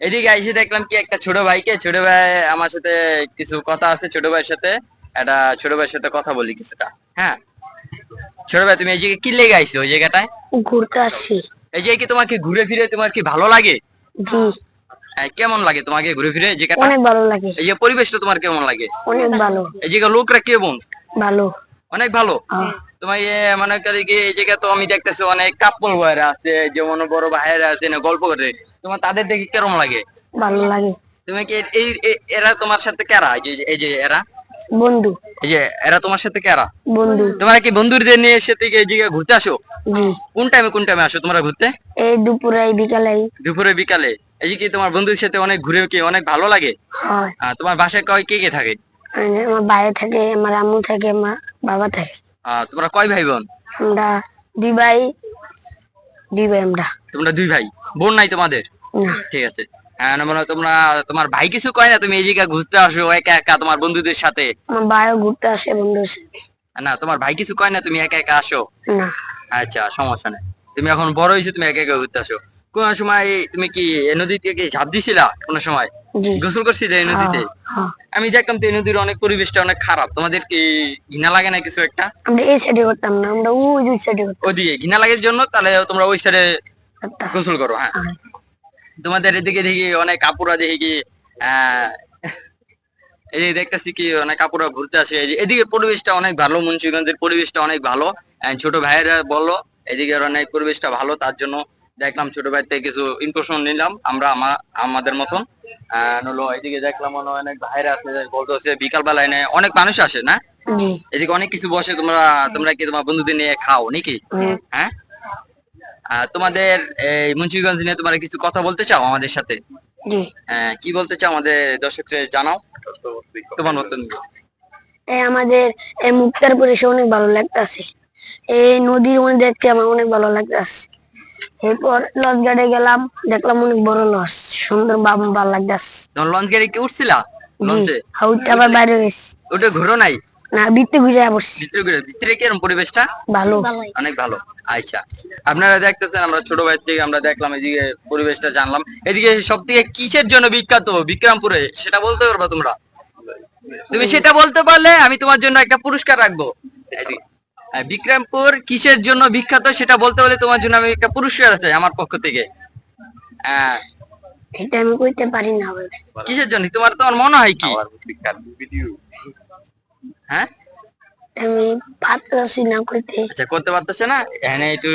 এদিকে এসে দেখলাম কি একটা ছোট ভাই আমার সাথে কিছু কথা আছে, ছোট ভাইয়ের সাথে একটা ছোট ভাইয়ের সাথে কথা বলি কিছুটা। হ্যাঁ, ছোট ভাই তুমি এই জায়গায় কি লেগে আইছো ওই জায়গাটায়? ঘুরতে আসছি। এই জায়গায় কি তোমাকে ঘুরে ফিরে তোমার কি ভালো লাগে? জি। কেমন লাগে তোমাকে ঘুরে ফিরে এই জায়গাটা? অনেক ভালো লাগে। এই যে পরিবেশটা তোমার কেমন লাগে? অনেক ভালো। এই জায়গার লোকরা কেমন? ভালো। অনেক ভালো। তোমার মনে করি কি এই জায়গা তো আমি দেখতেছি অনেক কাপল ভাইরা আছে, যেমন বড় ভাইয়েরা আছে না গল্প করে, তোমার তাদের দেখে কেমন লাগে? ভালো লাগে। তুমি কি এরা তোমার সাথে কারা? এই যে এরা বন্ধু। এই যে এরা তোমার সাথে কারা? বন্ধু। তোমরা কি বন্ধুদের নিয়ে সাথে এই জায়গায় ঘুরতে আসো? জি। কোন টাইমে আসো তোমরা ঘুরতে? এই দুপুরে বিকালে। দুপুরে বিকালে। এই যে কি তোমার বন্ধুদের সাথে অনেক ঘুরে কি অনেক ভালো লাগে? হয়। তোমার বাসায় কে কে থাকে? আমার ভাই থাকে, আমার আম্মু থাকে, আমার বাবা থাকে। তোমরা কয় ভাই বোন? আমরা দুই ভাই। আমরা। তোমরা দুই ভাই, বোন নাই তোমাদের? না। ঠিক আছে। মনে হয় তোমার ভাই কিছু কয় না তুমি এই জায়গায় ঘুরতে আসো একা একা তোমার বন্ধুদের সাথে? আমার ভাইও ঘুরতে আসে বন্ধুদের সাথে। না, তোমার ভাই কিছু কয় না তুমি একা একা আসো? না। আচ্ছা, সমস্যা নেই। তুমি এখন বড় হয়েছো, তুমি একা একা ঘুরতে আসো। কোন সময় তুমি কি এই নদীতে কি ঝাঁপ দিছিলা কোন সময়? জি। গোসল করছিলে এই নদীতে? আমি দেখলাম তো এই নদীর অনেক পরিবেশটা অনেক খারাপ, তোমাদের কি ঘৃণা লাগে না কিছু একটা? আমরা এই সাইডে করতাম না, আমরা ওই দুই সাইডে করতাম। ওদিকে ঘৃণা লাগার জন্য তাহলে তোমরা ওই সাইডে গোসল করো। হ্যাঁ, তোমাদের এদিকে দেখি অনেক কাপুরা দেখি কি আহ এই যে দেখতেছি কি অনেক কাপুরা ঘুরতে আসে। এদিকে পরিবেশটা অনেক ভালো, মুন্সিগঞ্জের পরিবেশটা অনেক ভালো। ছোট ভাইয়েরা বললো এদিকে অনেক পরিবেশটা ভালো, তার জন্য দেখলাম ছোট ভাই থেকে কিছু ইনফরমেশন নিলাম আমরা আমাদের মতন। হলো এদিকে দেখলাম অনেক ভাইরা আছে, বলতেছে বিকাল বেলায় অনেক মানুষ আসে না? জি। এদিকে অনেক কিছু বসে, তোমরা কি তোমার বন্ধুদের নিয়ে খাও নাকি? হ্যাঁ। তোমাদের এই মুন্সিগঞ্জ নিয়ে তোমরা কিছু কথা বলতে চাও আমাদের সাথে? জি। কি বলতে চাও আমাদের দর্শকদের জানাও তোমার মতন। আমাদের এই মুক্তারপুর এসে অনেক ভালো লাগতেছে। এই নদীর মধ্যে দেখতে আমার অনেক ভালো লাগতেছে। এরপর লঞ্চ ঘাটে গেলাম, দেখলাম অনেক বড় লঞ্চ, সুন্দর ভালো লাগতেছে। তোমার লঞ্চ গাড়ি কি উঠছিলা? লঞ্চে আবার বাইরে গেছি। ওটা ঘুরো নাই? না, ভিতরে ঘুরে বসছি। ভিতরে কিরকম পরিবেশটা? ভালো। অনেক ভালো। আচ্ছা, আপনারা দেখতেছেন আমরা ছোট ভাই থেকে আমরা দেখলাম এদিকে পরিবেশটা জানলাম। এদিকে সব থেকে কিসের জন্য বিখ্যাত বিক্রমপুরে সেটা বলতে পারবা তোমরা? তুমি সেটা বলতে পারলে আমি তোমার জন্য একটা পুরস্কার রাখবো। বিক্রমপুর কিসের জন্য বিখ্যাত সেটা বলতে পারলে তোমার জন্য আমি একটা পুরস্কার আছে আমার পক্ষ থেকে। এটা আমি কইতে পারি না। কিসের জন্য তোমার মনে হয় কি? হ্যাঁ, আমি পারতেছি না কইতে। আচ্ছা, করতে পারতেছে না। এখানে একটু